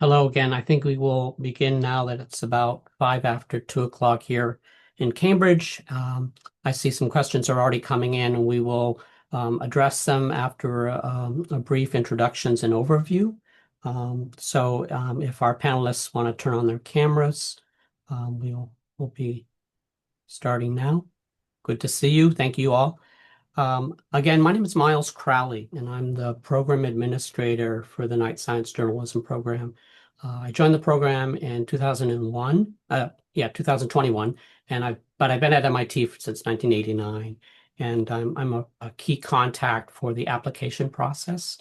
Hello again. I think we will begin now that it's about 2:05 here in Cambridge. I see some questions are already coming in, and we will address them after a brief introductions and overview. If our panelists want to turn on their cameras, we'll be starting now. Good to see you. Thank you all. Again, my name is Miles Crowley, and I'm the program administrator for the Night Science Journalism program. I joined the program in 2001, 2021, but I've been at MIT since 1989, and I'm a key contact for the application process.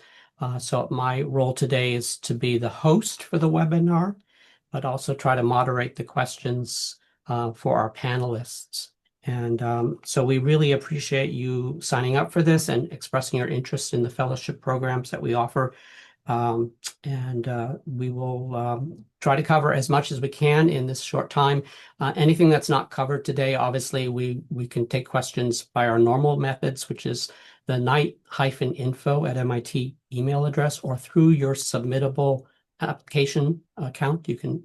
So my role today is to be the host for the webinar, but also try to moderate the questions for our panelists. And so we really appreciate you signing up for this and expressing your interest in the fellowship programs that we offer. We will try to cover as much as we can in this short time. Anything that's not covered today, obviously, we can take questions by our normal methods, which is the night-info@MIT email address, or through your submittable application account. You can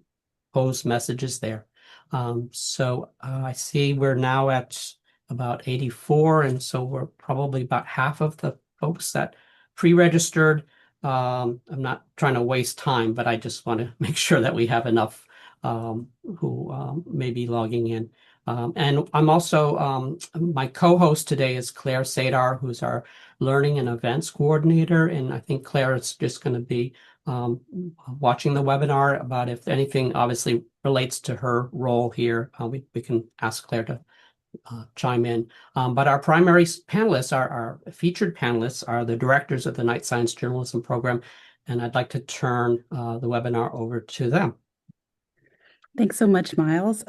pose messages there. I see we're now at about 84, and so we're probably about half of the folks that pre-registered. I'm not trying to waste time, but I just want to make sure that we have enough who may be logging in. And I'm also, my co-host today is Claire Sadar, who's our Learning and Events Coordinator, and I think Claire is just going to be watching the webinar about if anything obviously relates to her role here. We can ask Claire to chime in. But our primary panelists, our featured panelists, are the directors of the Night Science Journalism program, and I'd like to turn the webinar over to them. Thanks so much, Miles.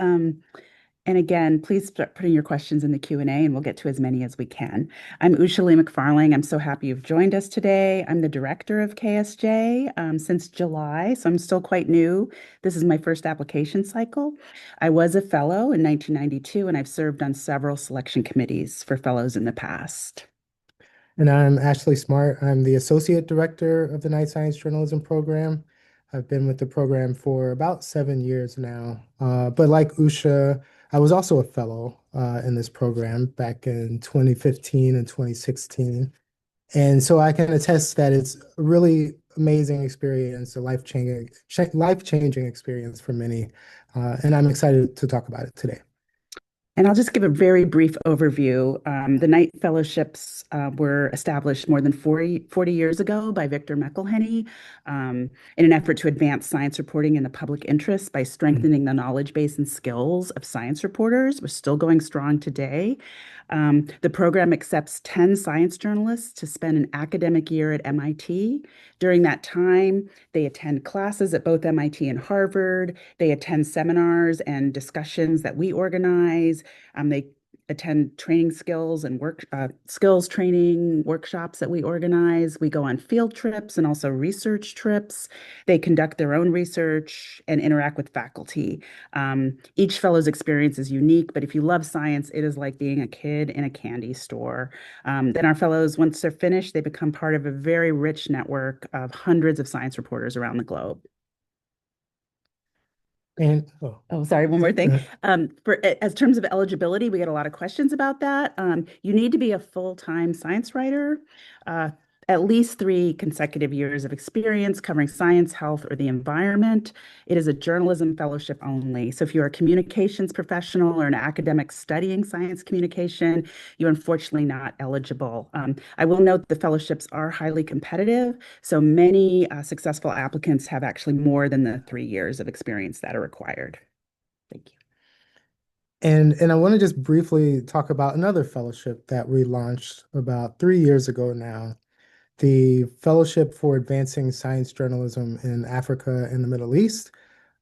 And again, please start putting your questions in the Q&A and we'll get to as many as we can. I'm Usha Lee McFarling. I'm so happy you've joined us today. I'm the director of KSJ since July, so I'm still quite new. This is my first application cycle. I was a fellow in 1992 and I've served on several selection committees for fellows in the past. And I'm Ashley Smart. I'm the Associate Director of the Night Science Journalism Program. I've been with the program for about 7 years now. But like Usha, I was also a fellow in this program back in 2015 and 2016. And so I can attest that it's a really amazing experience, a life-changing experience for many. And I'm excited to talk about it today. And I'll just give a very brief overview. The Knight Fellowships were established more than 40 years ago by Victor McElhenney in an effort to advance science reporting in the public interest by strengthening the knowledge base and skills of science reporters. We're still going strong today. The program accepts 10 science journalists to spend an academic year at MIT. During that time, they attend classes at both MIT and Harvard. They attend seminars and discussions that we organize. They attend training skills and skills training workshops that we organize. We go on field trips and also research trips. They conduct their own research and interact with faculty. Each fellow's experience is unique, but if you love science, it is like being a kid in a candy store. Then our fellows, once they're finished, they become part of a very rich network of hundreds of science reporters around the globe. And sorry, one more thing. As terms of eligibility, we get a lot of questions about that. You need to be a full-time science writer, at least 3 consecutive years of experience covering science, health, or the environment. It is a journalism fellowship only. So if you're a communications professional or an academic studying science communication, you're unfortunately not eligible. I will note the fellowships are highly competitive, so many successful applicants have actually more than the 3 years of experience that are required. Thank you. And I want to just briefly talk about another fellowship that we launched about 3 years ago now. The Fellowship for Advancing Science Journalism in Africa and the Middle East,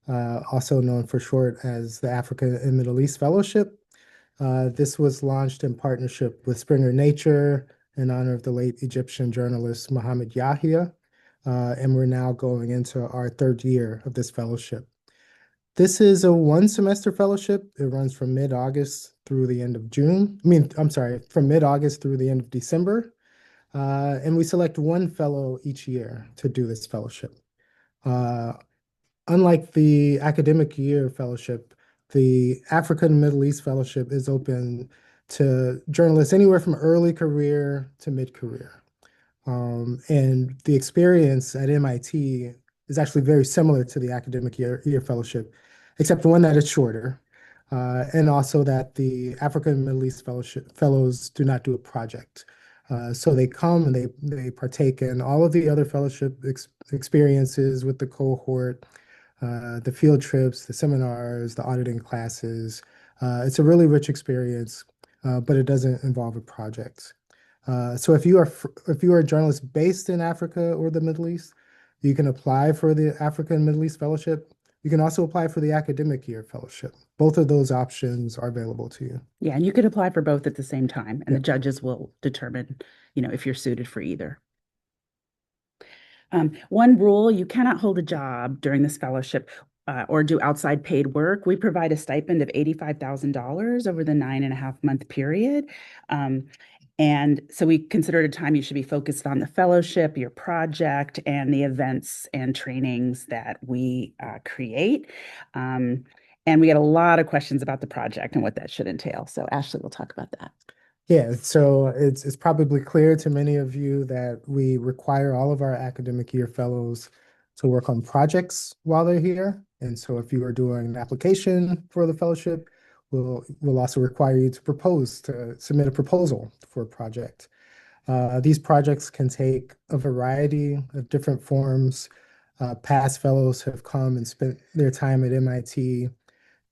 also known for short as the Africa and Middle East Fellowship. This was launched in partnership with Springer Nature in honor of the late Egyptian journalist Muhammad Yahya, and we're now going into our 3rd year of this fellowship. This is a 1-semester fellowship. It runs from mid-August through the end of June. From mid-August through the end of December. And we select 1 fellow each year to do this fellowship. unlike the academic year fellowship, the Africa and Middle East fellowship is open to journalists anywhere from early career to mid-career. And the experience at MIT is actually very similar to the academic year fellowship, except one that is shorter, and also that the Africa and Middle East fellows do not do a project. So they come and they partake in all of the other fellowship experiences with the cohort, the field trips, the seminars, the auditing classes. It's a really rich experience, but it doesn't involve a project. So if you are a journalist based in Africa or the Middle East, you can apply for the Africa and Middle East Fellowship. You can also apply for the academic year fellowship. Both of those options are available to you. Yeah, and you could apply for both at the same time, and Yeah. the judges will determine, if you're suited for either. One rule, you cannot hold a job during this fellowship or do outside paid work. We provide a stipend of $85,000 over the 9.5-month period. And so we consider it a time you should be focused on the fellowship, your project, and the events and trainings that we create. And we get a lot of questions about the project and what that should entail. So Ashley will talk about that. Yeah, so it's probably clear to many of you that we require all of our academic year fellows to work on projects while they're here. And so if you are doing an application for the fellowship, we'll also require you to submit a proposal for a project. These projects can take a variety of different forms. Past fellows have come and spent their time at MIT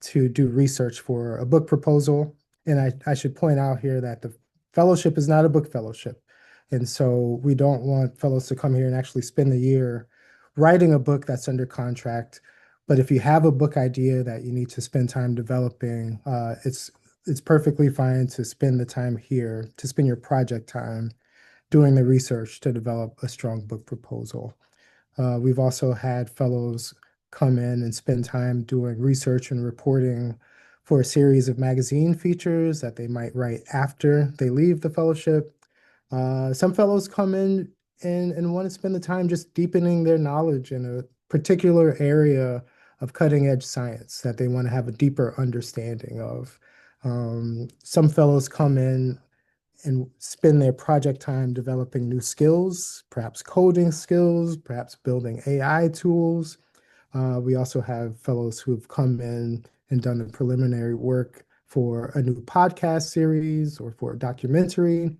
to do research for a book proposal. And I should point out here that the fellowship is not a book fellowship. And so we don't want fellows to come here and actually spend the year writing a book that's under contract. But if you have a book idea that you need to spend time developing, it's perfectly fine to spend the time here, to spend your project time doing the research to develop a strong book proposal. We've also had fellows come in and spend time doing research and reporting for a series of magazine features that they might write after they leave the fellowship. Some fellows come in and want to spend the time just deepening their knowledge in a particular area of cutting edge science that they want to have a deeper understanding of. Some fellows come in and spend their project time developing new skills, perhaps coding skills, perhaps building AI tools. We also have fellows who've come in and done the preliminary work for a new podcast series or for a documentary.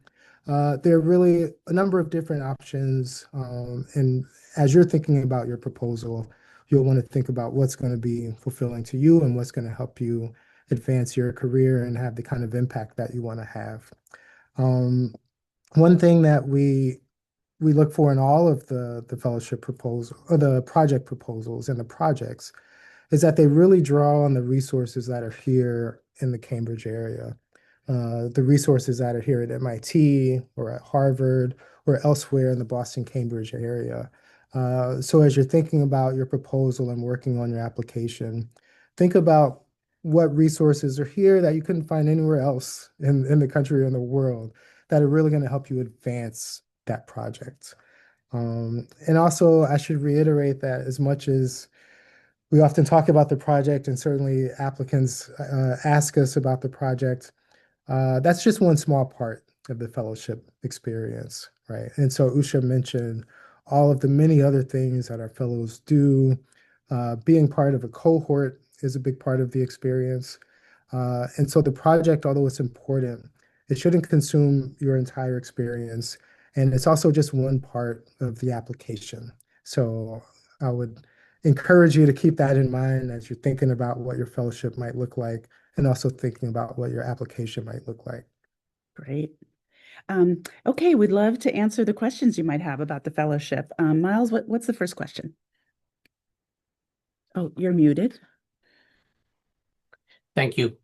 There are really a number of different options. And as you're thinking about your proposal, you'll want to think about what's going to be fulfilling to you and what's going to help you advance your career and have the kind of impact that you want to have. One thing that we look for in all of the fellowship proposal or the project proposals and the projects is that they really draw on the resources that are here in the Cambridge area, the resources that are here at MIT or at Harvard or elsewhere in the Boston, Cambridge area. So as you're thinking about your proposal and working on your application, think about what resources are here that you couldn't find anywhere else in the country or in the world that are really going to help you advance that project. And also, I should reiterate that as much as we often talk about the project and certainly applicants ask us about the project, that's just one small part of the fellowship experience, right? And so Usha mentioned all of the many other things that our fellows do. Being part of a cohort is a big part of the experience. And so the project, although it's important, it shouldn't consume your entire experience. And it's also just one part of the application. So I would encourage you to keep that in mind as you're thinking about what your fellowship might look like and also thinking about what your application might look like. Great. Okay, we'd love to answer the questions you might have about the fellowship. Miles, what's the first question? Oh, you're muted. Thank you.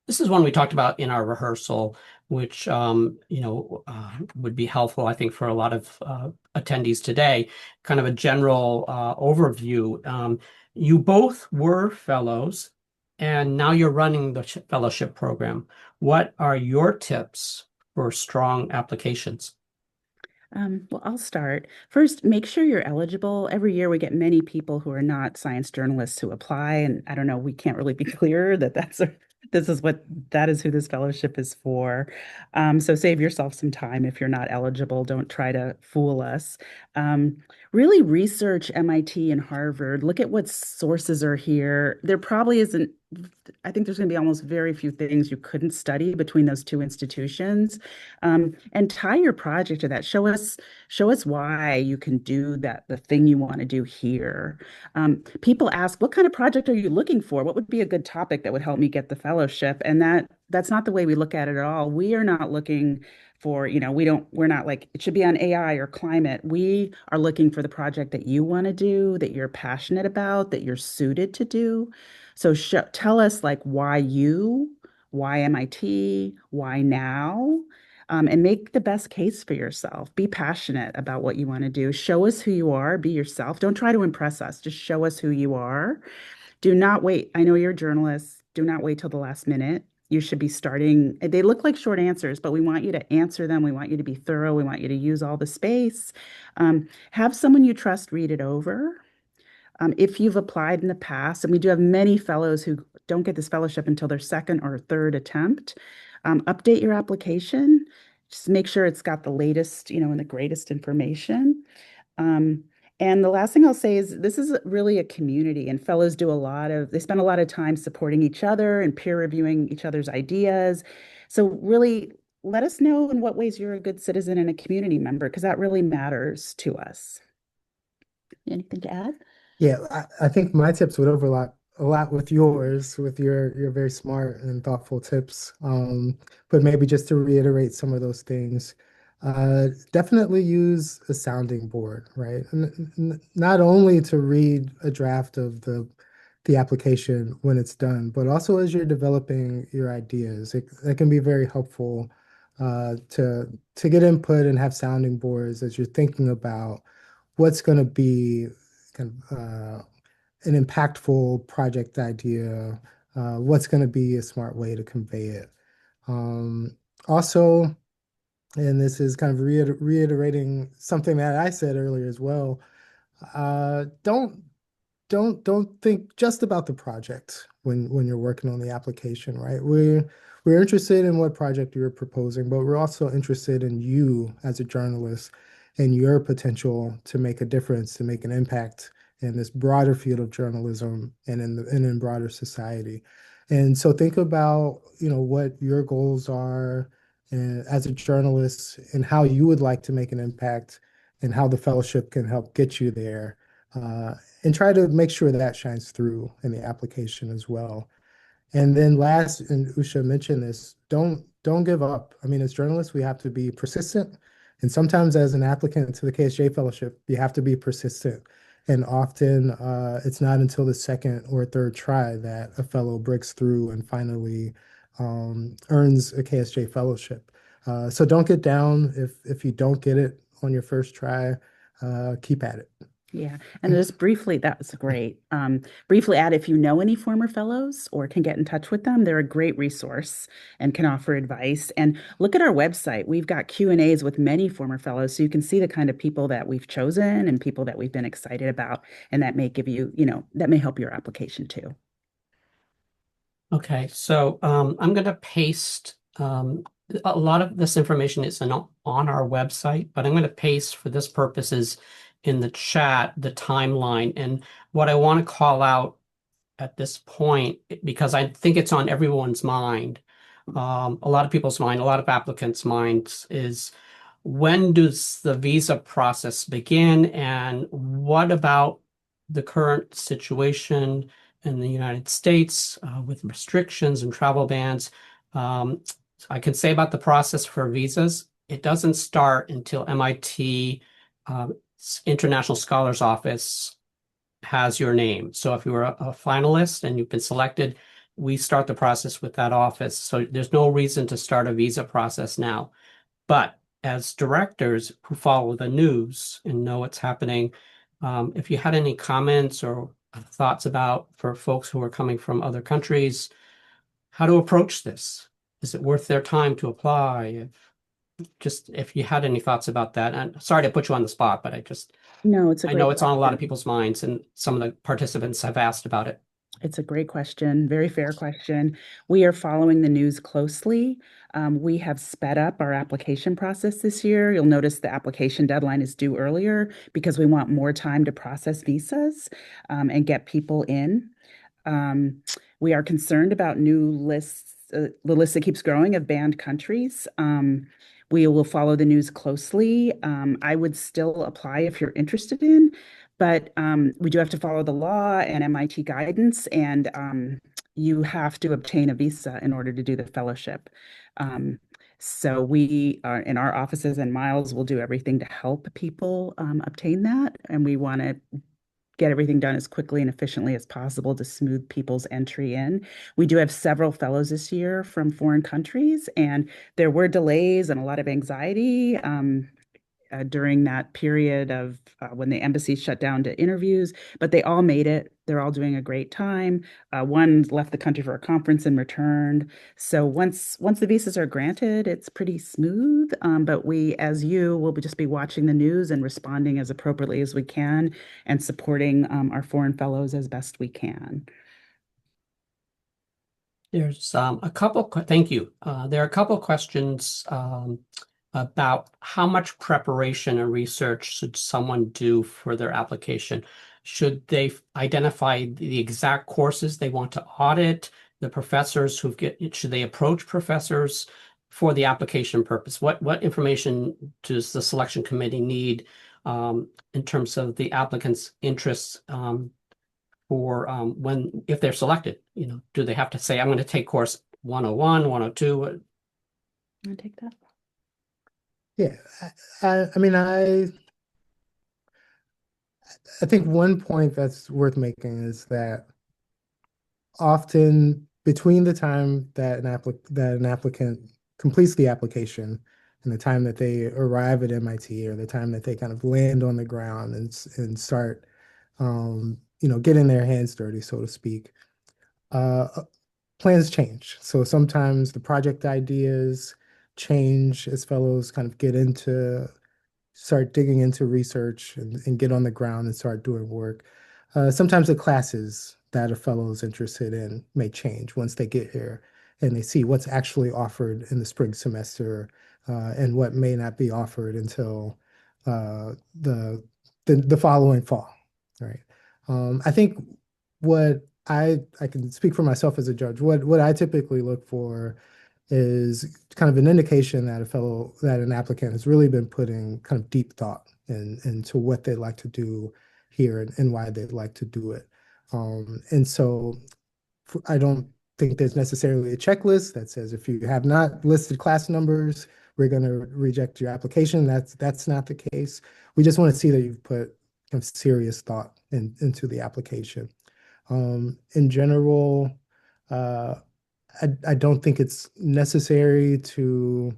This is one we talked about in our rehearsal, which would be helpful, I think, for a lot of attendees today. Kind of a general overview. You both were fellows, and now you're running the fellowship program. What are your tips for strong applications? Well, I'll start. First, make sure you're eligible. Every year we get many people who are not science journalists who apply, and I don't know, we can't really be clear that that is who this fellowship is for. So save yourself some time if you're not eligible. Don't try to fool us. Um, really research MIT and Harvard. Look at what sources are here. There probably isn't, I think there's going to be almost very few things you couldn't study between those two institutions. And tie your project to that. Show us why you can do that, the thing you want to do here. People ask, what kind of project are you looking for? What would be a good topic that would help me get the fellowship? And that's not the way we look at it at all. We are not looking for, we're not like it should be on AI or climate. We are looking for the project that you want to do, that you're passionate about, that you're suited to do. So tell us like why MIT, why now? And make the best case for yourself. Be passionate about what you want to do. Show us who you are. Be yourself. Don't try to impress us. Just show us who you are. Do not wait. I know you're a journalist. Do not wait till the last minute. You should be starting. They look like short answers, but we want you to answer them. We want you to be thorough. We want you to use all the space. Have someone you trust read it over. If you've applied in the past, and we do have many fellows who don't get this fellowship until their second or third attempt, update your application. Just make sure it's got the latest, and the greatest information. Um, and the last thing I'll say is this is really a community, and fellows they spend a lot of time supporting each other and peer reviewing each other's ideas. So really let us know in what ways you're a good citizen and a community member, because that really matters to us. Anything to add? Yeah, I think my tips would overlap a lot with yours, with your very smart and thoughtful tips. But maybe just to reiterate some of those things, definitely use a sounding board, right? Not only to read a draft of the application when it's done, but also as you're developing your ideas. It can be very helpful to get input and have sounding boards as you're thinking about what's going to be kind of an impactful project idea, what's going to be a smart way to convey it. Also, and this is kind of reiterating something that I said earlier as well, don't don't think just about the project when you're working on the application, right? We're interested in what project you're proposing, but we're also interested in you as a journalist and your potential to make a difference, to make an impact in this broader field of journalism and in broader society. And so think about, what your goals are as a journalist and how you would like to make an impact and how the fellowship can help get you there. And try to make sure that shines through in the application as well. And then last, and Usha mentioned this, don't give up. I mean, as journalists, we have to be persistent. And sometimes as an applicant to the KSJ fellowship, you have to be persistent. And often it's not until the second or third try that a fellow breaks through and finally earns a KSJ fellowship. So don't get down if you don't get it on your first try. Keep at it. Yeah. And just briefly, that was great. Briefly add, if you know any former fellows or can get in touch with them, they're a great resource and can offer advice. And look at our website. We've got Q&As with many former fellows, so you can see the kind of people that we've chosen and people that we've been excited about. And that may give you, that may help your application too. Okay, so I'm going to paste a lot of this information is on our website, but I'm going to paste for this purposes in the chat the timeline. And what I want to call out at this point, because I think it's on everyone's mind, a lot of people's mind, a lot of applicants' minds, is when does the visa process begin, and what about the current situation in the United States with restrictions and travel bans? I can say about the process for visas, it doesn't start until MIT International Scholars Office has your name. So if you were a finalist and you've been selected, we start the process with that office. So there's no reason to start a visa process now. But as directors who follow the news and know what's happening, if you had any comments or thoughts about for folks who are coming from other countries, how to approach this? Is it worth their time to apply? just if you had any thoughts about that. And sorry to put you on the spot, but No, it's a I know great it's on a lot of question. people's minds, and some of the participants have asked about it. It's a great question, very fair question. We are following the news closely. We have sped up our application process this year. You'll notice the application deadline is due earlier because we want more time to process visas and get people in. Um, we are concerned about new lists, the list that keeps growing of banned countries. We will follow the news closely. I would still apply if you're interested in, but we do have to follow the law and MIT guidance, and you have to obtain a visa in order to do the fellowship. So we are in our offices, and Miles will do everything to help people obtain that, and we want to get everything done as quickly and efficiently as possible to smooth people's entry in. We do have several fellows this year from foreign countries, and there were delays and a lot of anxiety during that period of when the embassy shut down to interviews, but they all made it. They're all doing a great time. One left the country for a conference and returned. So once the visas are granted, it's pretty smooth. But we, as you, will just be watching the news and responding as appropriately as we can and supporting our foreign fellows as best we can. There's a couple, thank you. There are a couple questions about how much preparation and research should someone do for their application. Should they identify the exact courses they want to audit, the professors should they approach professors for the application purpose? What information does the selection committee need in terms of the applicant's interests for if they're selected? Do they have to say, I'm going to take course 101, 102? Want to take that? Yeah, I mean, I think one point that's worth making is that often between the time that an applicant completes the application and the time that they arrive at MIT, or the time that they kind of land on the ground and start getting their hands dirty, so to speak, uh, plans change. So sometimes the project ideas change as fellows kind of start digging into research and get on the ground and start doing work. Sometimes the classes that a fellow is interested in may change once they get here and they see what's actually offered in the spring semester and what may not be offered until the following fall, right? I think what I can speak for myself as a judge. What I typically look for is kind of an indication that an applicant has really been putting kind of deep thought into what they'd like to do here and why they'd like to do it. And so I don't think there's necessarily a checklist that says if you have not listed class numbers, we're going to reject your application. That's not the case. We just want to see that you've put kind of serious thought into the application. In general, I don't think it's necessary to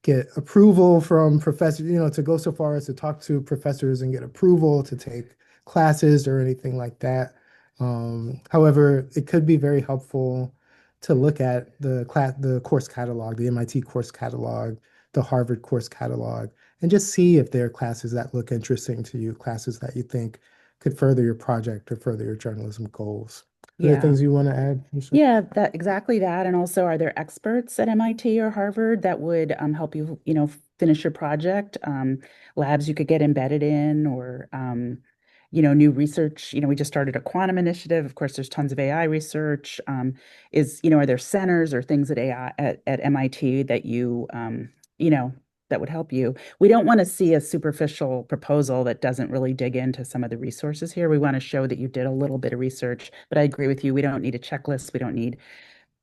get approval from professors, to go so far as to talk to professors and get approval to take classes or anything like that. However, it could be very helpful to look at the course catalog, the MIT course catalog, the Harvard course catalog, and just see if there are classes that look interesting to you, classes that you think could further your project or further your journalism goals. Are there Yeah. things you want to add, Lisa? Yeah, exactly that. And also, are there experts at MIT or Harvard that would help you, finish your project? Labs you could get embedded in, or new research. We just started a quantum initiative. Of course, there's tons of AI research. Are there centers or things at AI at MIT that that would help you? We don't want to see a superficial proposal that doesn't really dig into some of the resources here. We want to show that you did a little bit of research, but I agree with you. We don't need a checklist.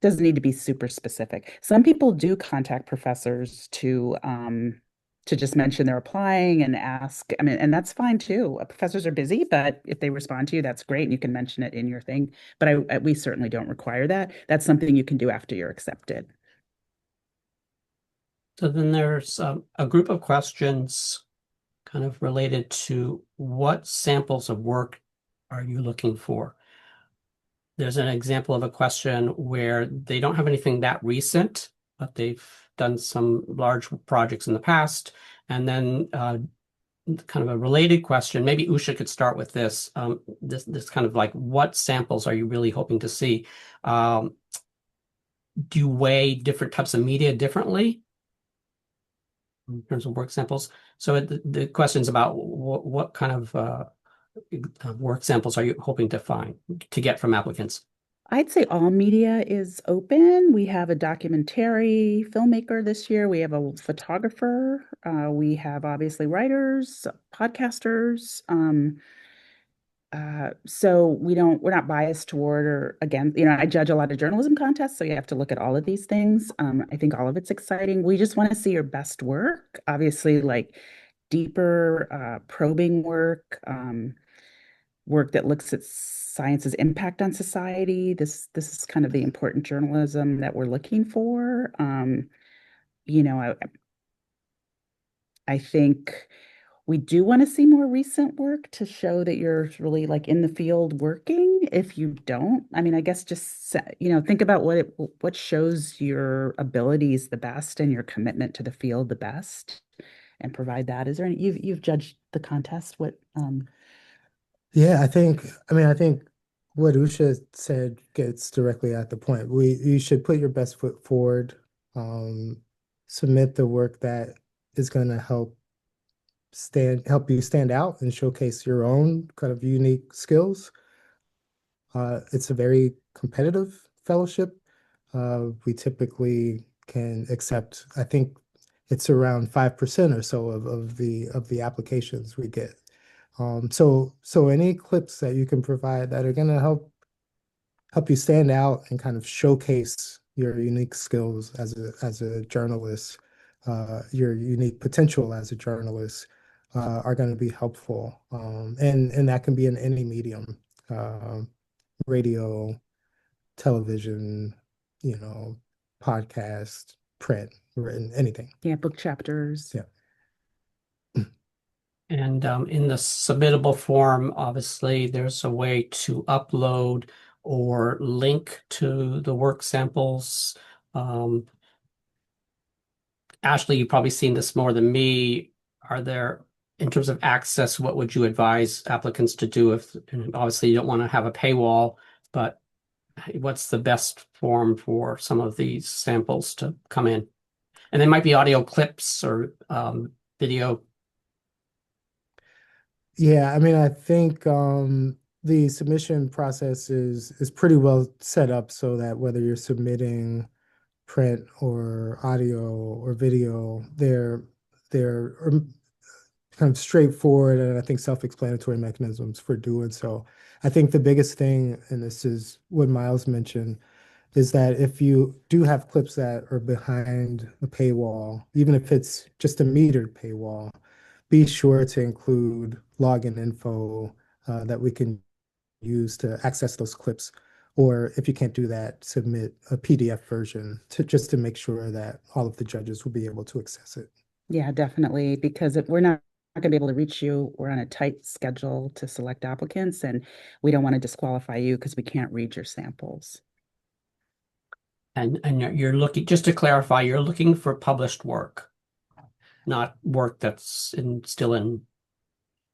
Doesn't need to be super specific. Some people do contact professors to just mention they're applying and ask. I mean, and that's fine too. Professors are busy, but if they respond to you, that's great. And you can mention it in your thing. But we certainly don't require that. That's something you can do after you're accepted. So then there's a group of questions kind of related to what samples of work are you looking for? There's an example of a question where they don't have anything that recent, but they've done some large projects in the past. And then kind of a related question, maybe Usha could start with this. This kind of like, what samples are you really hoping to see? Do you weigh different types of media differently in terms of work samples? So the question's about what kind of work samples are you hoping to get from applicants? I'd say all media is open. We have a documentary filmmaker this year. We have a photographer. We have obviously writers, podcasters. So we're not biased toward or against, I judge a lot of journalism contests, so you have to look at all of these things. I think all of it's exciting. We just want to see your best work, obviously, like deeper, probing work that looks at science's impact on society. This is kind of the important journalism that we're looking for. You know, I think we do want to see more recent work to show that you're really like in the field working. If you don't, I mean, I guess just think about what shows your abilities the best and your commitment to the field the best, and provide that. Is there any you've judged the contest? Yeah, I think what Usha said gets directly at the point. You should put your best foot forward, submit the work that is going to help you stand out and showcase your own kind of unique skills. It's a very competitive fellowship. We typically can accept, I think it's around 5% or so of the applications we get. So any clips that you can provide that are going to help you stand out and kind of showcase your unique skills as a journalist, your unique potential as a journalist, are going to be helpful. And that can be in any medium, radio, television, podcast, print, written, anything. Yeah, book chapters. Yeah. And in the submittable form, obviously, there's a way to upload or link to the work samples. Ashley, you've probably seen this more than me. In terms of access, what would you advise applicants to do obviously you don't want to have a paywall, but what's the best form for some of these samples to come in? And there might be audio clips or video. Yeah, I mean, I think the submission process is pretty well set up so that whether you're submitting print or audio or video, they're kind of straightforward and I think self-explanatory mechanisms for doing so. I think the biggest thing, and this is what Miles mentioned, is that if you do have clips that are behind a paywall, even if it's just a metered paywall, be sure to include login info that we can use to access those clips. Or if you can't do that, submit a PDF version just to make sure that all of the judges will be able to access it. Yeah, definitely. Because if we're not going to be able to reach you, we're on a tight schedule to select applicants, and we don't want to disqualify you because we can't read your samples. And you're looking, just to clarify, you're looking for published work, not work that's still in.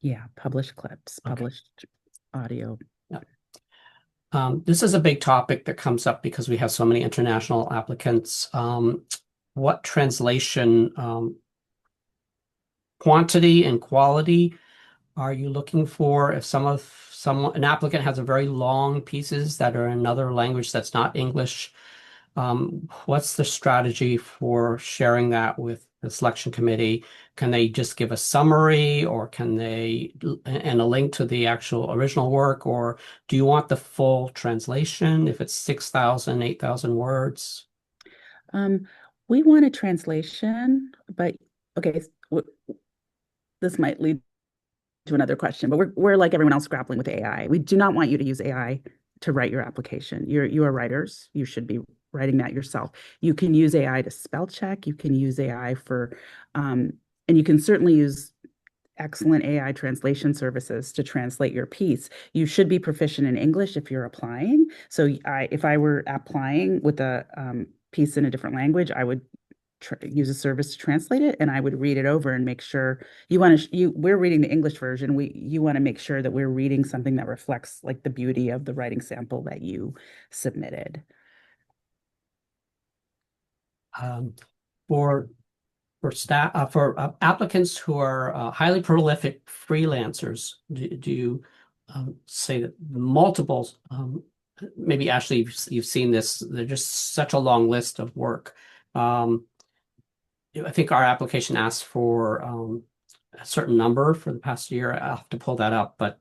Yeah, published clips, Okay. Published audio. Yeah. This is a big topic that comes up because we have so many international applicants. What translation quantity and quality are you looking for? If an applicant has a very long pieces that are in another language that's not English, what's the strategy for sharing that with the selection committee? Can they just give a summary, or and a link to the actual original work, or do you want the full translation if it's 6,000, 8,000 words? We want a translation, but okay, this might lead to another question, but we're like everyone else grappling with AI. We do not want you to use AI to write your application. You are writers. You should be writing that yourself. You can use AI to spell check. You can use AI and you can certainly use excellent AI translation services to translate your piece. You should be proficient in English if you're applying. So if I were applying with a piece in a different language, I would use a service to translate it, and I would read it over and make sure we're reading the English version. You want to make sure that we're reading something that reflects like the beauty of the writing sample that you submitted. Um, for staff for applicants who are highly prolific freelancers, do you say that multiples? Maybe Ashley, you've seen this. They're just such a long list of work. I think our application asks for a certain number for the past year. I'll have to pull that up, but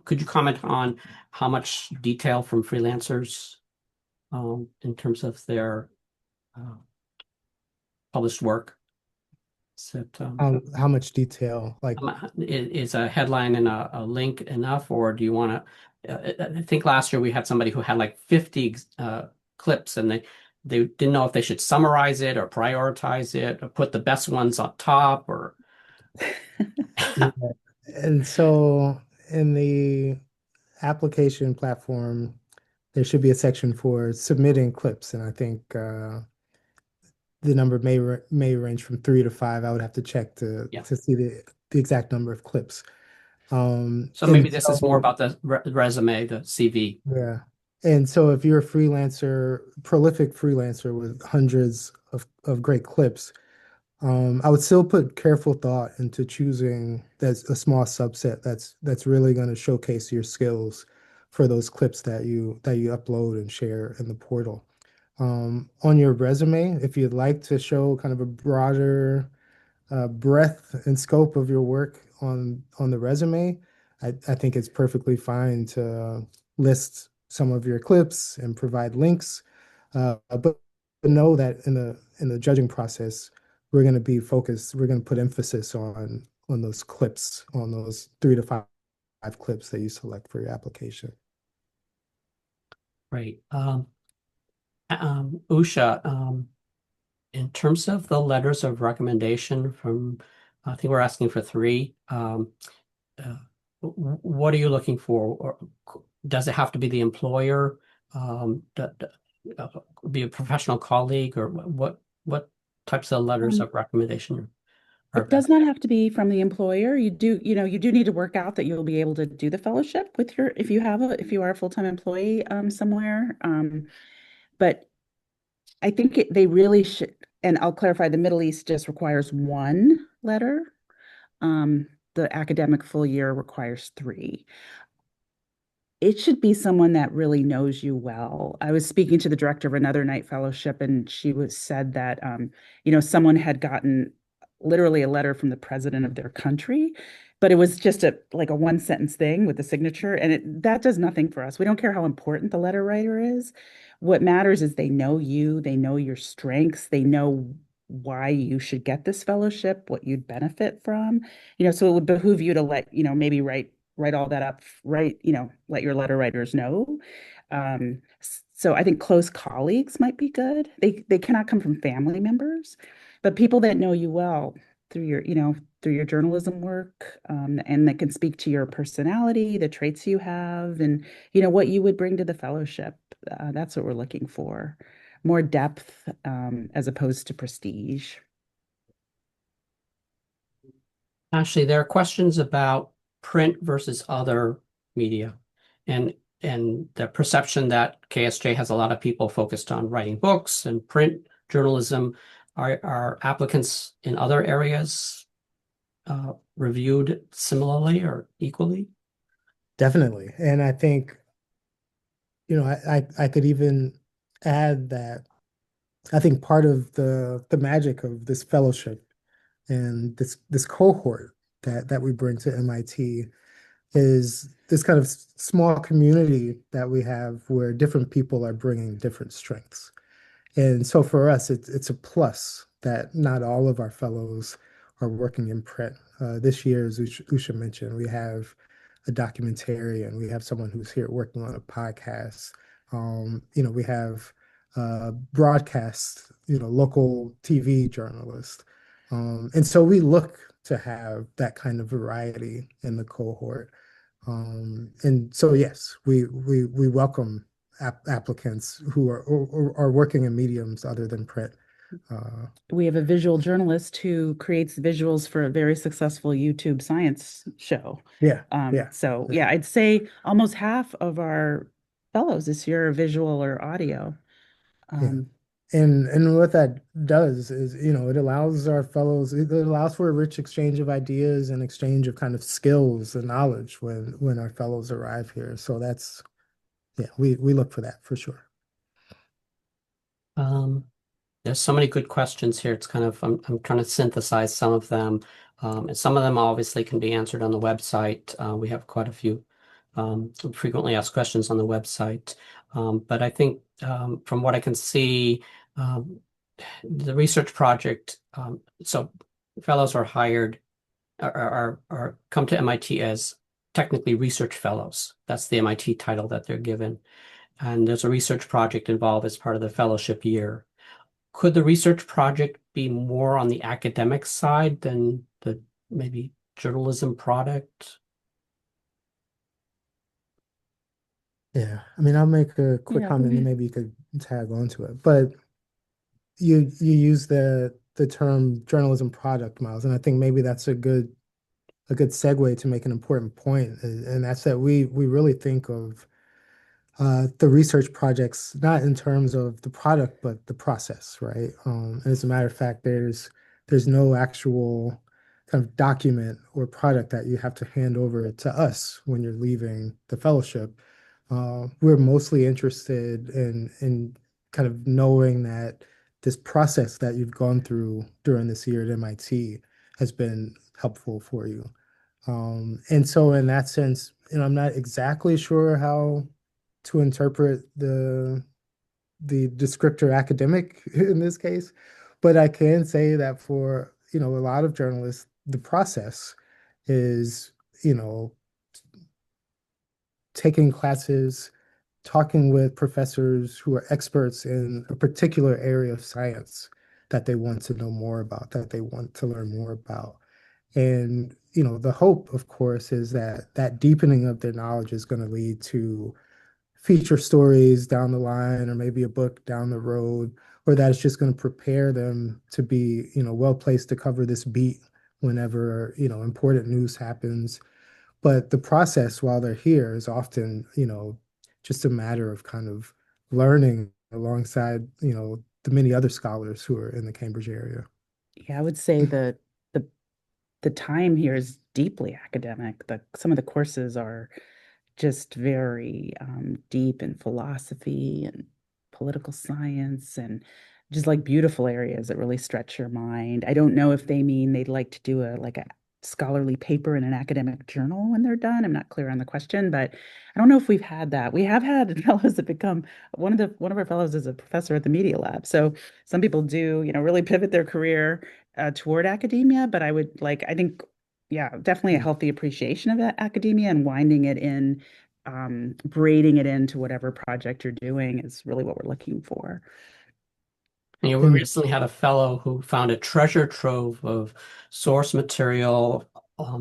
could you comment on how much detail from freelancers in terms of their published work? So, How much detail? Like, is a headline and a link enough, or do you want to? I think last year we had somebody who had like 50 clips, and they didn't know if they should summarize it or prioritize it or put the best ones on top or. and so in the application platform, there should be a section for submitting clips, and I think the number may range from 3 to 5. I would have to check to Yeah. see the exact number of clips. So maybe this is more about the resume, the CV. Yeah. And so if you're a freelancer, prolific freelancer with hundreds of great clips, I would still put careful thought into choosing that's a small subset that's really going to showcase your skills for those clips that you upload and share in the portal. On your resume, if you'd like to show kind of a broader breadth and scope of your work on the resume, I think it's perfectly fine to list some of your clips and provide links. But know that in the judging process, we're going to be focused. We're going to put emphasis on those clips, on those 3 to 5 clips that you select for your application. Right. Usha, in terms of the letters of recommendation from, I think we're asking for 3. What are you looking for? Or does it have to be the employer? Be a professional colleague, or what types of letters of recommendation are It does not have to be from the employer. You do need to work out that you'll be able to do the fellowship with if you are a full-time employee somewhere. But I think they really should, and I'll clarify, the Middle East just requires 1 letter. The academic full year requires 3. It should be someone that really knows you well. I was speaking to the director of another night fellowship, and she said that someone had gotten literally a letter from the president of their country, but it was just a 1 sentence thing with the signature, and that does nothing for us. We don't care how important the letter writer is. What matters is they know you, they know your strengths, they know why you should get this fellowship, what you'd benefit from. So it would behoove you to maybe write all that up, let your letter writers know. So I think close colleagues might be good. They cannot come from family members, but people that know you well through your journalism work, and that can speak to your personality, the traits you have, and what you would bring to the fellowship. That's what we're looking for. More depth, as opposed to prestige. Actually, there are questions about print versus other media, and the perception that KSJ has a lot of people focused on writing books and print journalism. Are applicants in other areas reviewed similarly or equally? Definitely. And I think, I could even add that I think part of the magic of this fellowship and this cohort that we bring to MIT is this kind of small community that we have where different people are bringing different strengths. And so for us, it's a plus that not all of our fellows are working in print. This year, as Usha mentioned, we have a documentarian, we have someone who's here working on a podcast. We have broadcast, local TV journalists. And so we look to have that kind of variety in the cohort. And so, yes, we welcome applicants who are working in mediums other than print. We have a visual journalist who creates visuals for a very successful YouTube science show. Yeah, yeah, So yeah, I'd say almost half of our fellows this year are visual or audio. yeah. Um, And what that does is, it allows our fellows, it allows for a rich exchange of ideas and exchange of kind of skills and knowledge when our fellows arrive here. So that's, yeah, we look for that for sure. Um, there's so many good questions here. It's kind of, I'm trying to synthesize some of them. And some of them obviously can be answered on the website. We have quite a few frequently asked questions on the website. But I think from what I can see, the research project, so fellows are hired, are come to MIT as technically research fellows. That's the MIT title that they're given. And there's a research project involved as part of the fellowship year. Could the research project be more on the academic side than the maybe journalism product? Yeah, I mean, I'll make a quick yeah, comment and maybe you could tag onto it. But you use the term journalism product, Miles, and I think maybe that's a good segue to make an important point, and that's that we really think of the research projects not in terms of the product but the process, right? And as a matter of fact, there's no actual kind of document or product that you have to hand over to us when you're leaving the fellowship. We're mostly interested in kind of knowing that this process that you've gone through during this year at MIT has been helpful for you. And so in that sense, I'm not exactly sure how to interpret the descriptor academic in this case, but I can say that for, a lot of journalists, the process is, you know, taking classes, talking with professors who are experts in a particular area of science that they want to know more about, that they want to learn more about. And, the hope, of course, is that that deepening of their knowledge is going to lead to feature stories down the line or maybe a book down the road, or that it's just going to prepare them to be, well placed to cover this beat whenever, important news happens. But the process while they're here is often, just a matter of kind of learning alongside, the many other scholars who are in the Cambridge area. yeah, I would say the the time here is deeply academic. Some of the courses are just very deep in philosophy and political science and just like beautiful areas that really stretch your mind. I don't know if they mean they'd like to do a scholarly paper in an academic journal when they're done. I'm not clear on the question, but I don't know if we've had that. We have had fellows that become one of our fellows is a professor at the Media Lab. So some people do, really pivot their career toward academia, but I think yeah, definitely a healthy appreciation of academia and winding it in, braiding it into whatever project you're doing is really what we're looking for. We And recently had a fellow who found a treasure trove of source material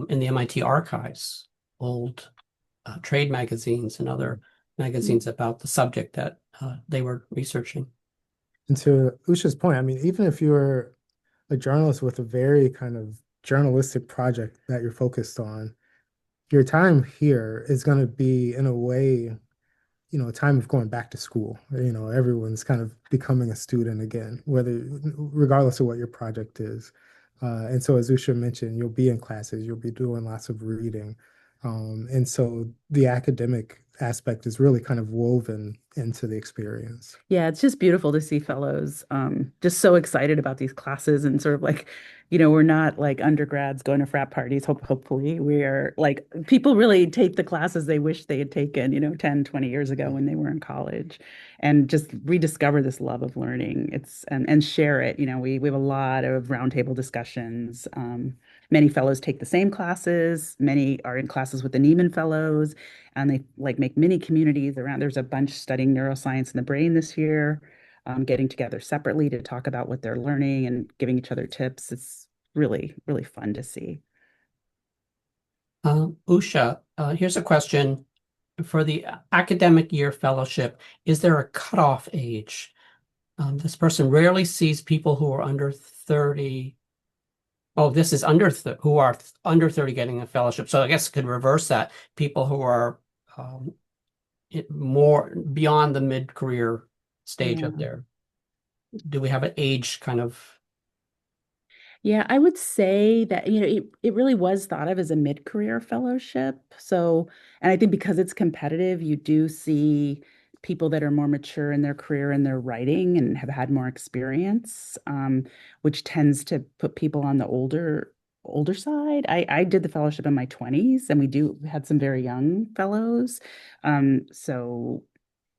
in the MIT archives, old trade magazines and other magazines about the subject that they were researching. and to Usha's point, I mean, even if you're a journalist with a very kind of journalistic project that you're focused on, your time here is going to be, in a way, a time of going back to school. Everyone's kind of becoming a student again, regardless of what your project is. And so, as Usha mentioned, you'll be in classes, you'll be doing lots of reading. And so the academic aspect is really kind of woven into the experience. Yeah, it's just beautiful to see fellows just so excited about these classes and sort of like, we're not like undergrads going to frat parties, hopefully. We're like people really take the classes they wish they had taken, 10, 20 years ago when they were in college and just rediscover this love of learning. And share it. We have a lot of roundtable discussions. Many fellows take the same classes, many are in classes with the Neiman Fellows and they like make mini communities around. There's a bunch studying neuroscience in the brain this year, getting together separately to talk about what they're learning and giving each other tips. It's really, really fun to see. Usha, here's a question. for the academic year fellowship, is there a cutoff age? This person rarely sees people who are under 30. Oh, this is who are under 30 getting a fellowship. So I guess it could reverse that. People who are um, more beyond the mid-career stage Yeah. of their. Do we have an age kind of? Yeah, I would say that, it really was thought of as a mid-career fellowship. So, and I think because it's competitive, you do see people that are more mature in their career and their writing and have had more experience, which tends to put people on the older side. I did the fellowship in my 20s, and we had some very young fellows. So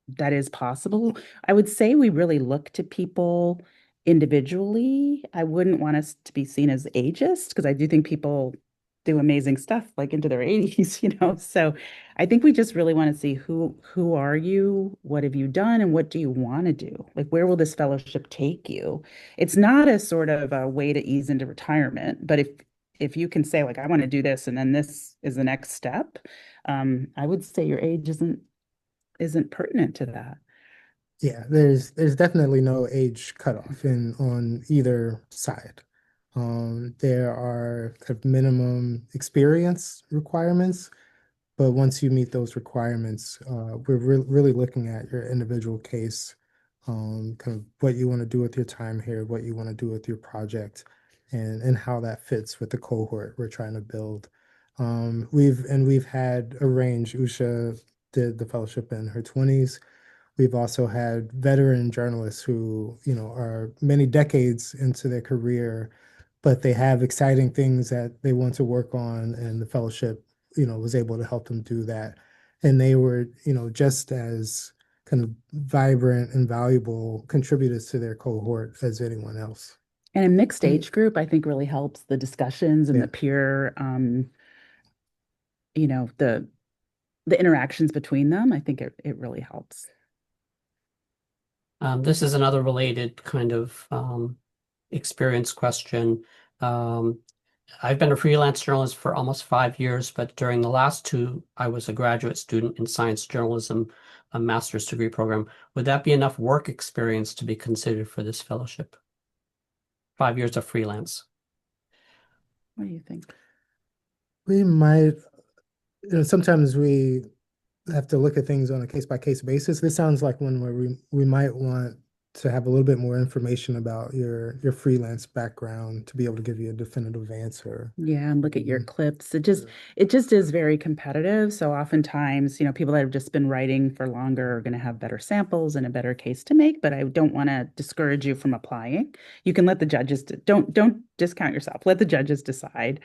that is possible. I would say we really look to people individually. I wouldn't want us to be seen as ageist because I do think people do amazing stuff like into their 80s, So I think we just really want to see who are you, what have you done, and what do you want to do? Like where will this fellowship take you? It's not a sort of a way to ease into retirement, but if you can say like I want to do this and then this is the next step, I would say your age isn't pertinent to that. Yeah, there's definitely no age cutoff in on either side. There are kind of minimum experience requirements, but once you meet those requirements, we're really looking at your individual case, kind of what you want to do with your time here, what you want to do with your project, and how that fits with the cohort we're trying to build. We've had a range. Usha did the fellowship in her 20s. We've also had veteran journalists who, are many decades into their career, but they have exciting things that they want to work on, and the fellowship, was able to help them do that. And they were, just as kind of vibrant and valuable contributors to their cohort as anyone else. And a mixed age group, I think, really helps the discussions and Yeah. the peer, you know, the the interactions between them. I think it really helps. This is another related kind of experience question. Um, I've been a freelance journalist for almost 5 years, but during the last two, I was a graduate student in science journalism, a master's degree program. Would that be enough work experience to be considered for this fellowship? 5 years of freelance. What do you think? We might, sometimes we have to look at things on a case by case basis. This sounds like one where we might want to have a little bit more information about your freelance background to be able to give you a definitive answer. Yeah, and look at your Mhm. clips. It just is very competitive. So oftentimes, people that have just been writing for longer are going to have better samples and a better case to make, but I don't want to discourage you from applying. You can let the judges don't discount yourself. Let the judges decide,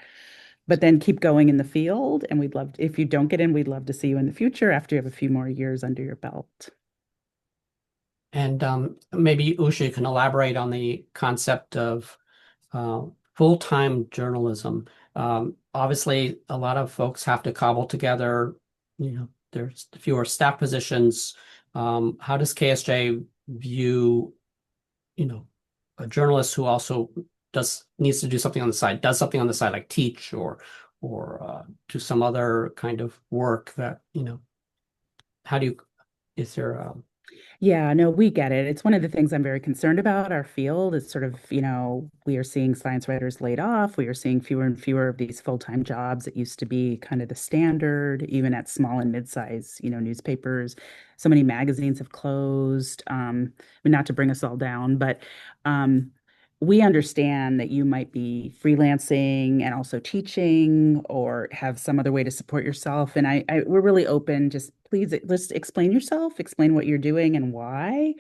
but then keep going in the field. And if you don't get in, we'd love to see you in the future after you have a few more years under your belt. And maybe Usha can elaborate on the concept of uh, full-time journalism. Obviously, a lot of folks have to cobble together, there's fewer staff positions. How does KSJ view, you know, a journalist who also needs to do something on the side, does something on the side like teach or do some other kind of work that, how do you, is there Yeah, no, we get it. It's one of the things I'm very concerned about. Our field is sort of, we are seeing science writers laid off. We are seeing fewer and fewer of these full-time jobs. It used to be kind of the standard, even at small and mid-size, newspapers. So many magazines have closed. Not to bring us all down, but we understand that you might be freelancing and also teaching or have some other way to support yourself. And we're really open. Just please just explain yourself, explain what you're doing and why.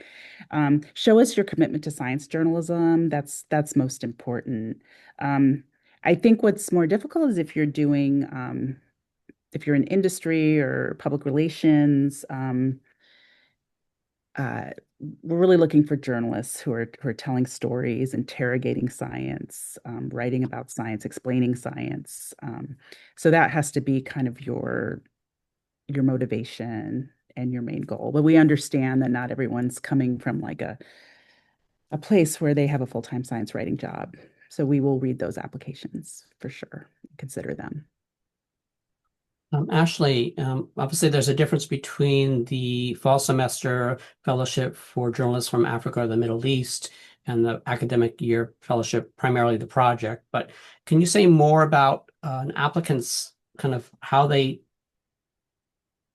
Show us your commitment to science journalism. That's most important. Um, I think what's more difficult is if you're in industry or public relations. Uh, we're really looking for journalists who are telling stories, interrogating science, writing about science, explaining science. So that has to be kind of your motivation and your main goal. But we understand that not everyone's coming from like a place where they have a full-time science writing job. So we will read those applications for sure, consider them. Ashley, obviously there's a difference between the fall semester fellowship for journalists from Africa or the Middle East and the academic year fellowship, primarily the project. But can you say more about an applicant's kind of how they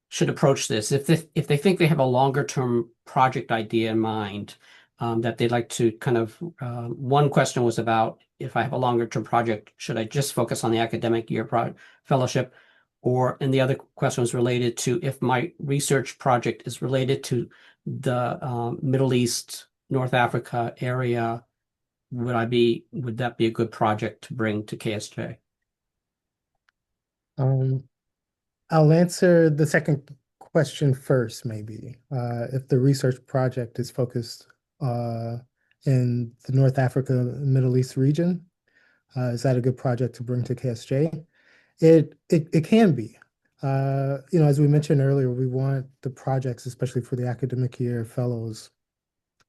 should approach this? If they think they have a longer term project idea in mind, that they'd like to kind of, one question was about if I have a longer term project, should I just focus on the academic year fellowship? And the other question was related to if my research project is related to the Middle East, North Africa area, would that be a good project to bring to KSJ? Um, I'll answer the second question first, maybe. If the research project is focused in the North Africa, Middle East region, is that a good project to bring to KSJ? It can be. As we mentioned earlier, we want the projects, especially for the academic year fellows,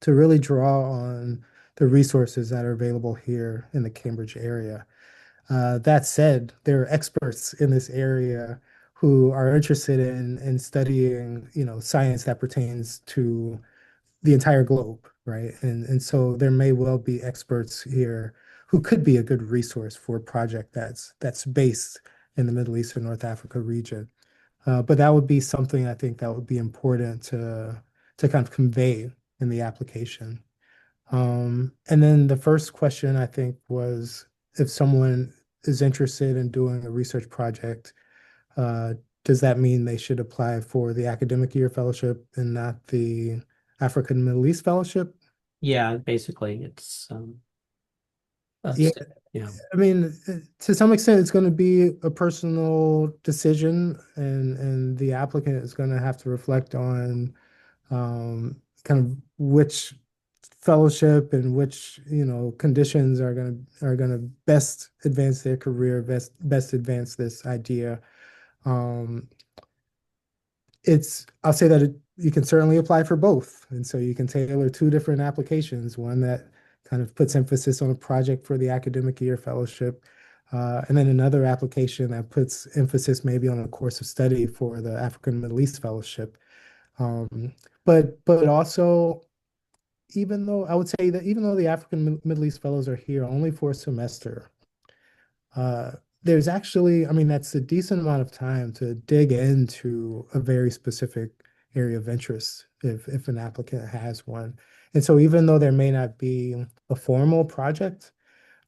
to really draw on the resources that are available here in the Cambridge area. That said, there are experts in this area who are interested in studying, science that pertains to the entire globe, right? And so there may well be experts here who could be a good resource for a project that's based in the Middle East or North Africa region. But that would be something I think that would be important to kind of convey in the application. And then the first question I think was if someone is interested in doing a research project, uh, does that mean they should apply for the academic year fellowship and not the African Middle East fellowship? Yeah, basically it's Yeah, that's yeah. I mean, to some extent, it's going to be a personal decision, and the applicant is going to have to reflect on kind of which fellowship and which conditions are going to best advance their career, best advance this idea. Um, I'll say that you can certainly apply for both, and so you can tailor two different applications, one that kind of puts emphasis on a project for the academic year fellowship, and then another application that puts emphasis maybe on a course of study for the African Middle East fellowship. Um, but also, even though I would say that even though the African Middle East fellows are here only for a semester, uh, there's actually, I mean, that's a decent amount of time to dig into a very specific area of interest if an applicant has one. And so even though there may not be a formal project,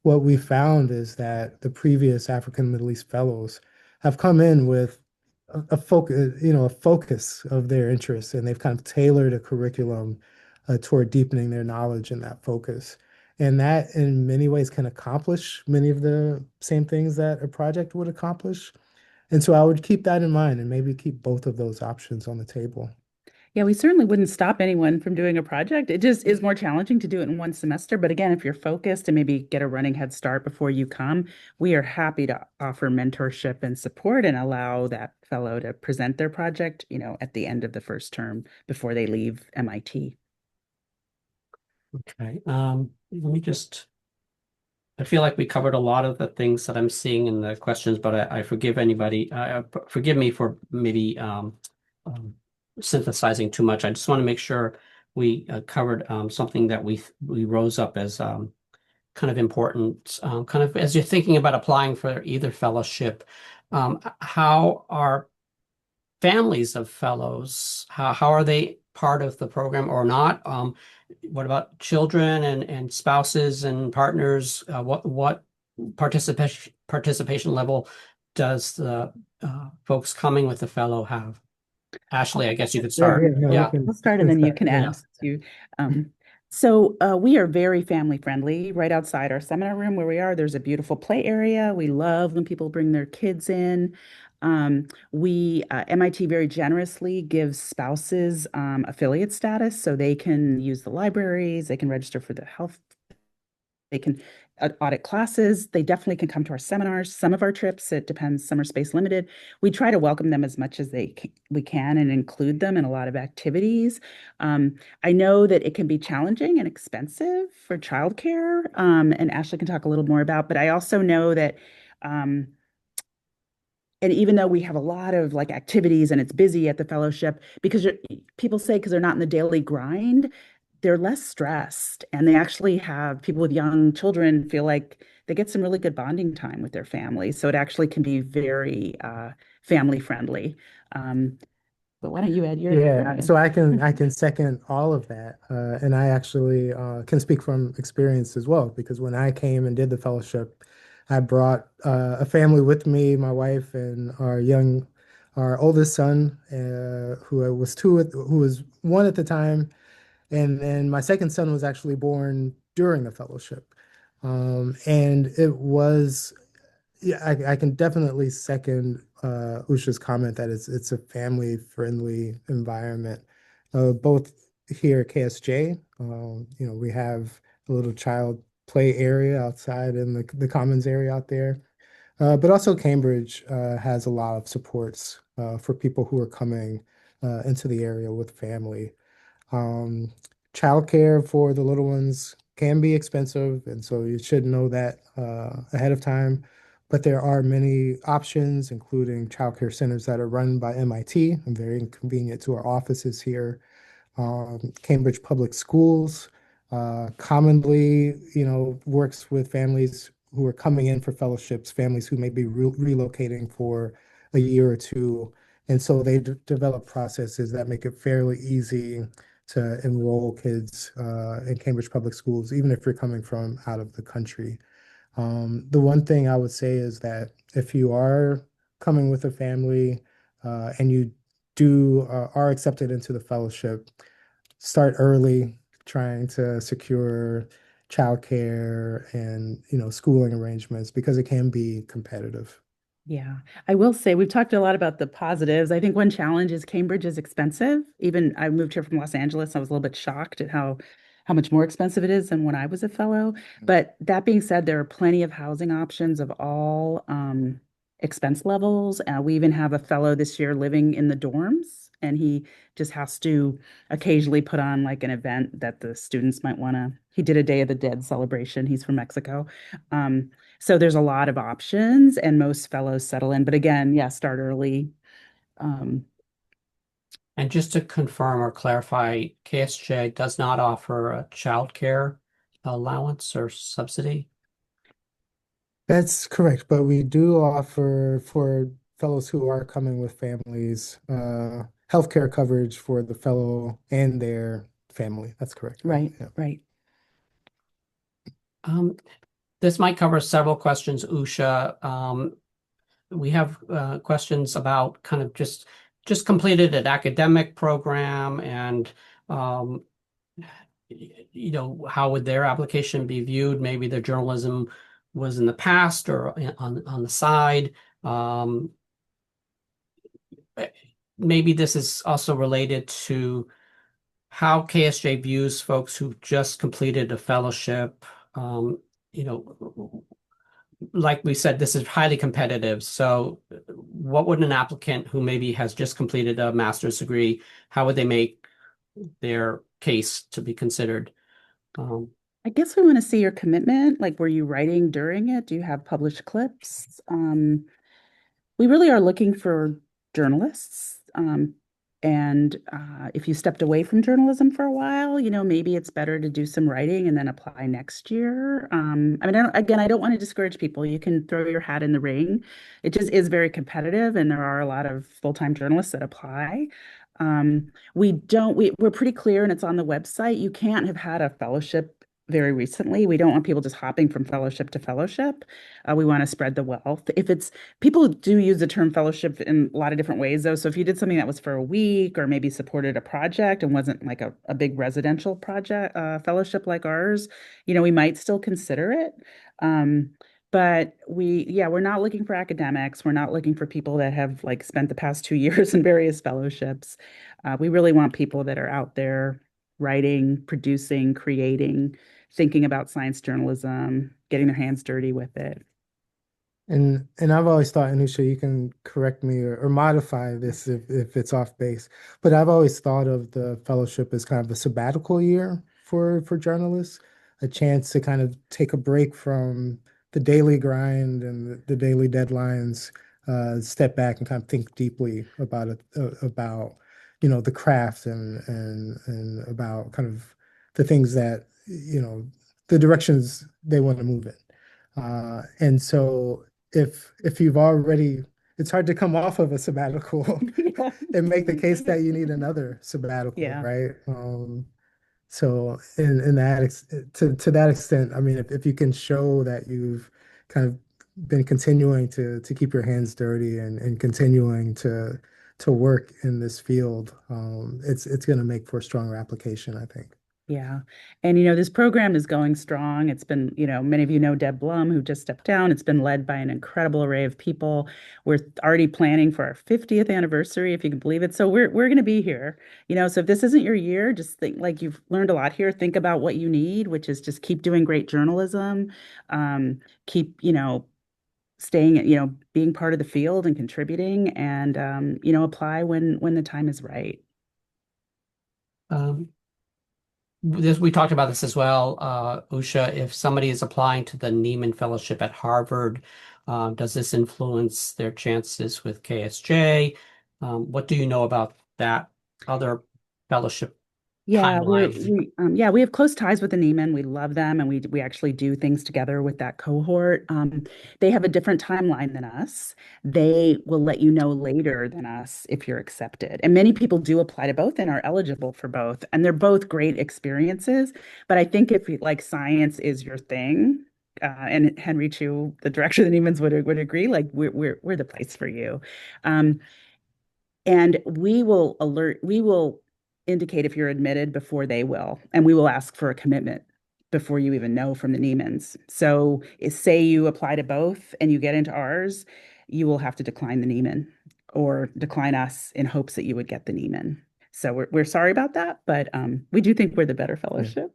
what we found is that the previous African Middle East fellows have come in with a focus, a focus of their interests, and they've kind of tailored a curriculum toward deepening their knowledge in that focus. And that, in many ways, can accomplish many of the same things that a project would accomplish. And so I would keep that in mind and maybe keep both of those options on the table. Yeah, we certainly wouldn't stop anyone from doing a project. It just is more challenging to do it in one semester. But again, if you're focused and maybe get a running head start before you come, we are happy to offer mentorship and support and allow that fellow to present their project, at the end of the first term before they leave MIT. Okay. Let me just, I feel like we covered a lot of the things that I'm seeing in the questions, but I forgive anybody. Forgive me for maybe um, synthesizing too much. I just want to make sure we covered something that we rose up as kind of important. Kind of as you're thinking about applying for either fellowship, how are families of fellows, how are they part of the program or not? What about children and spouses and partners? What participation level does the folks coming with the fellow have? Ashley, I guess you could Yeah, start. yeah, no, Yeah. I'll start and then you can yeah. add to. We are very family friendly. Right outside our seminar room where we are, there's a beautiful play area. We love when people bring their kids in. MIT very generously gives spouses affiliate status so they can use the libraries, they can register for the health, they can audit classes. They definitely can come to our seminars. Some of our trips, it depends, some are space limited. We try to welcome them as much as we can and include them in a lot of activities. I know that it can be challenging and expensive for childcare, and Ashley can talk a little more about, but I also know that and even though we have a lot of like activities and it's busy at the fellowship, because people say because they're not in the daily grind, they're less stressed, and they actually have people with young children feel like they get some really good bonding time with their family. So it actually can be very family friendly. Um, but why don't you add your Yeah, opinion? so I can second all of that, and I actually can speak from experience as well because when I came and did the fellowship, I brought a family with me, my wife and our oldest son, who was who was one at the time, and then my second son was actually born during the fellowship, and it was. Yeah, I can definitely second Usha's comment that it's a family friendly environment. Both here at KSJ, we have a little child play area outside in the commons area out there. But also Cambridge has a lot of supports for people who are coming into the area with family. Um, Childcare for the little ones can be expensive, and so you should know that ahead of time. But there are many options, including childcare centers that are run by MIT and very inconvenient to our offices here. Cambridge Public Schools commonly, works with families who are coming in for fellowships, families who may be relocating for a year or two. And so they develop processes that make it fairly easy to enroll kids in Cambridge Public Schools, even if you're coming from out of the country. The one thing I would say is that if you are coming with a family and you are accepted into the fellowship, start early, trying to secure childcare and schooling arrangements because it can be competitive. Yeah, I will say we've talked a lot about the positives. I think one challenge is Cambridge is expensive. Even I moved here from Los Angeles. I was a little bit shocked at how much more expensive it is than when I was a fellow. But that being said, there are plenty of housing options of all expense levels. We even have a fellow this year living in the dorms, and he just has to occasionally put on like an event that the students might want to. He did a Day of the Dead celebration. He's from Mexico. So there's a lot of options, and most fellows settle in. But again, yeah, start early. Um, And just to confirm or clarify, KSJ does not offer a childcare allowance or subsidy. That's correct, but we do offer for fellows who are coming with families, healthcare coverage for the fellow and their family. That's correct. right, Yeah. right. Um, this might cover several questions, Usha. We have questions about kind of just completed an academic program and how would their application be viewed? Maybe their journalism was in the past or on the side. Um, Maybe this is also related to how KSJ views folks who just completed a fellowship. You know, like we said, this is highly competitive. So, what would an applicant who maybe has just completed a master's degree, how would they make their case to be considered? Um, I guess we want to see your commitment. Like, were you writing during it? Do you have published clips? We really are looking for journalists. And if you stepped away from journalism for a while, maybe it's better to do some writing and then apply next year. I mean, I don't want to discourage people. You can throw your hat in the ring. It just is very competitive, and there are a lot of full-time journalists that apply. We're pretty clear, and it's on the website. You can't have had a fellowship very recently. We don't want people just hopping from fellowship to fellowship. We want to spread the wealth. If it's People do use the term fellowship in a lot of different ways, though. So if you did something that was for a week or maybe supported a project and wasn't like a big residential project fellowship like ours, we might still consider it. Um, but we're not looking for academics. We're not looking for people that have like spent the past 2 years in various fellowships. We really want people that are out there writing, producing, creating, thinking about science journalism, getting their hands dirty with it. And I've always thought, Anusha, you can correct me or modify this if it's off base, but I've always thought of the fellowship as kind of a sabbatical year for journalists, a chance to kind of take a break from the daily grind and the daily deadlines, step back and kind of think deeply about it, about the craft and about kind of the things that the directions they want to move in. And so if you've already, it's hard to come off of a sabbatical and make the case that you need another sabbatical, Yeah. right? So in to that extent, I mean, if you can show that you've kind of been continuing to keep your hands dirty and continuing to work in this field, it's going to make for a stronger application, I think. Yeah. And, this program is going strong. It's been, many of you know Deb Blum, who just stepped down. It's been led by an incredible array of people. We're already planning for our 50th anniversary, if you can believe it. So we're going to be here. So if this isn't your year, just think like you've learned a lot here. Think about what you need, which is just keep doing great journalism, keep, staying, being part of the field and contributing and, apply when the time is right. We talked about this as well, Usha. If somebody is applying to the Nieman Fellowship at Harvard, does this influence their chances with KSJ? What do you know about that other fellowship Yeah, timeline? we have close ties with the Neiman. We love them, and we actually do things together with that cohort. They have a different timeline than us. They will let you know later than us if you're accepted. And many people do apply to both and are eligible for both. And they're both great experiences. But I think if like science is your thing, and Henry Chu, the director of the Neimans would agree, like we're the place for you. Um, and we will indicate if you're admitted before they will, and we will ask for a commitment before you even know from the Neimans. So say you apply to both and you get into ours, you will have to decline the Neiman or decline us in hopes that you would get the Neiman. So we're sorry about that, but we do think we're the better fellowship.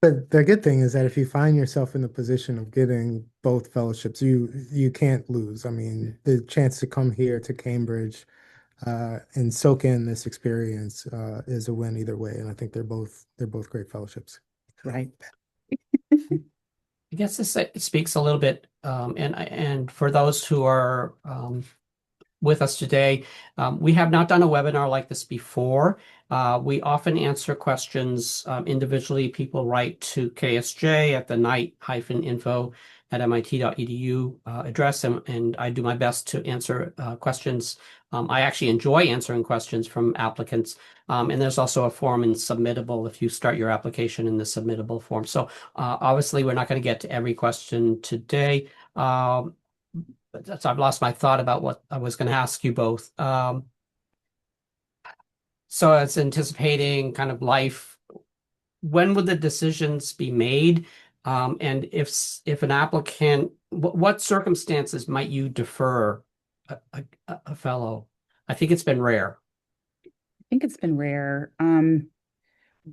But the good thing is that if you find yourself in the position of getting both fellowships, you can't lose. I mean, the chance to come here to Cambridge and soak in this experience is a win either way. And I think they're both great fellowships. Right. I guess this speaks a little bit, and for those who are with us today, we have not done a webinar like this before. We often answer questions individually. People write to KSJ at the knight-info@mit.edu address, and I do my best to answer questions. I actually enjoy answering questions from applicants. And there's also a form in submittable if you start your application in the submittable form. So obviously, we're not going to get to every question today. So I've lost my thought about what I was going to ask you both. So it's anticipating kind of life. When would the decisions be made? And if an applicant, what circumstances might you defer a fellow? I think it's been rare. I think it's been rare.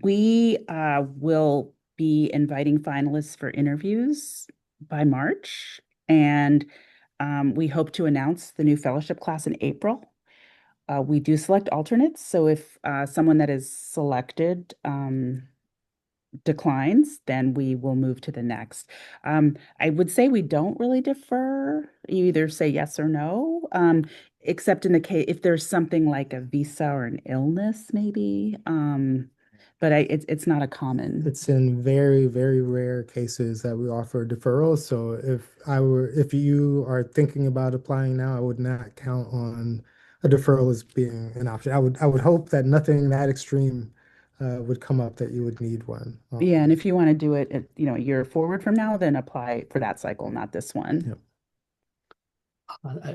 We will be inviting finalists for interviews by March, and we hope to announce the new fellowship class in April. We do select alternates, so if someone that is selected declines, then we will move to the next. I would say we don't really defer. You either say yes or no, except in the case if there's something like a visa or an illness, maybe. But it's not a common. It's in very, very rare cases that we offer deferrals. So if you are thinking about applying now, I would not count on a deferral as being an option. I would hope that nothing that extreme would come up that you would need one. Yeah, and if you want to do it, a year forward from now, then apply for that cycle, not this one. Yep.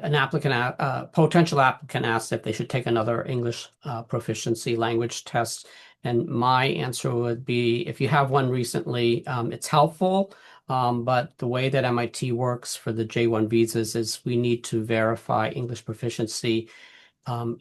An applicant, potential applicant asked if they should take another English proficiency language test. And my answer would be, if you have one recently, it's helpful. But the way that MIT works for the J1 visas is we need to verify English proficiency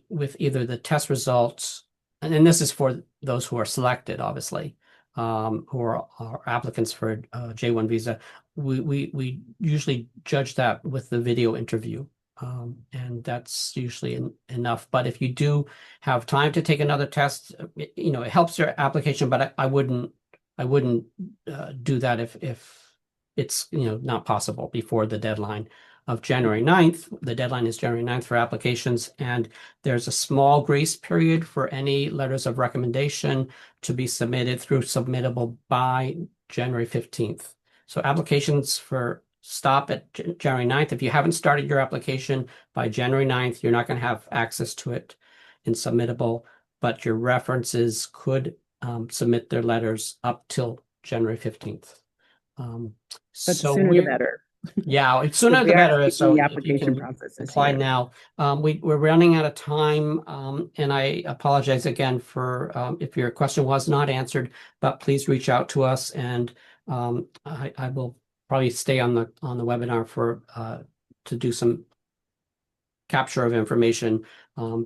with either the test results, and then this is for those who are selected, obviously, who are applicants for a J1 visa. We usually judge that with the video interview, and that's usually enough. But if you do have time to take another test, it helps your application. But I wouldn't do that if it's not possible before the deadline. of January 9th. The deadline is January 9th for applications, and there's a small grace period for any letters of recommendation to be submitted through submittable by January 15th. So applications for stop at January 9th. If you haven't started your application by January 9th, you're not going to have access to it in submittable, but your references could submit their letters up till January 15th. But So sooner the better. yeah, it's sooner We the are better. keeping So the if you application can process this apply year. now. We're running out of time, and I apologize again for if your question was not answered, but please reach out to us, and I will probably stay on the webinar for to do some capture of information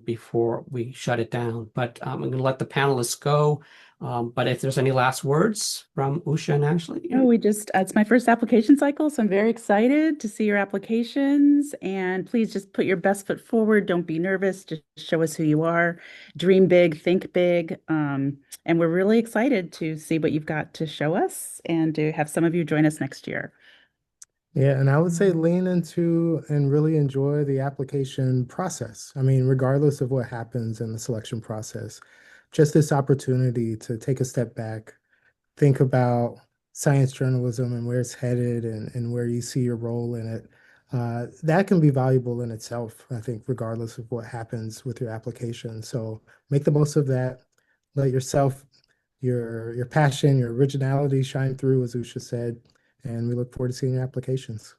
before we shut it down. But I'm going to let the panelists go. But if there's any last words from Usha and Ashley. No, it's my first application cycle, so I'm very excited to see your applications. And please just put your best foot forward. Don't be nervous. Just show us who you are. Dream big, think big. And we're really excited to see what you've got to show us and to have some of you join us next year. Yeah, and I would say lean into and really enjoy the application process. I mean, regardless of what happens in the selection process, just this opportunity to take a step back, think about science journalism and where it's headed and where you see your role in it. That can be valuable in itself, I think, regardless of what happens with your application. So make the most of that. Let yourself, your passion, your originality shine through, as Usha said. And we look forward to seeing your applications.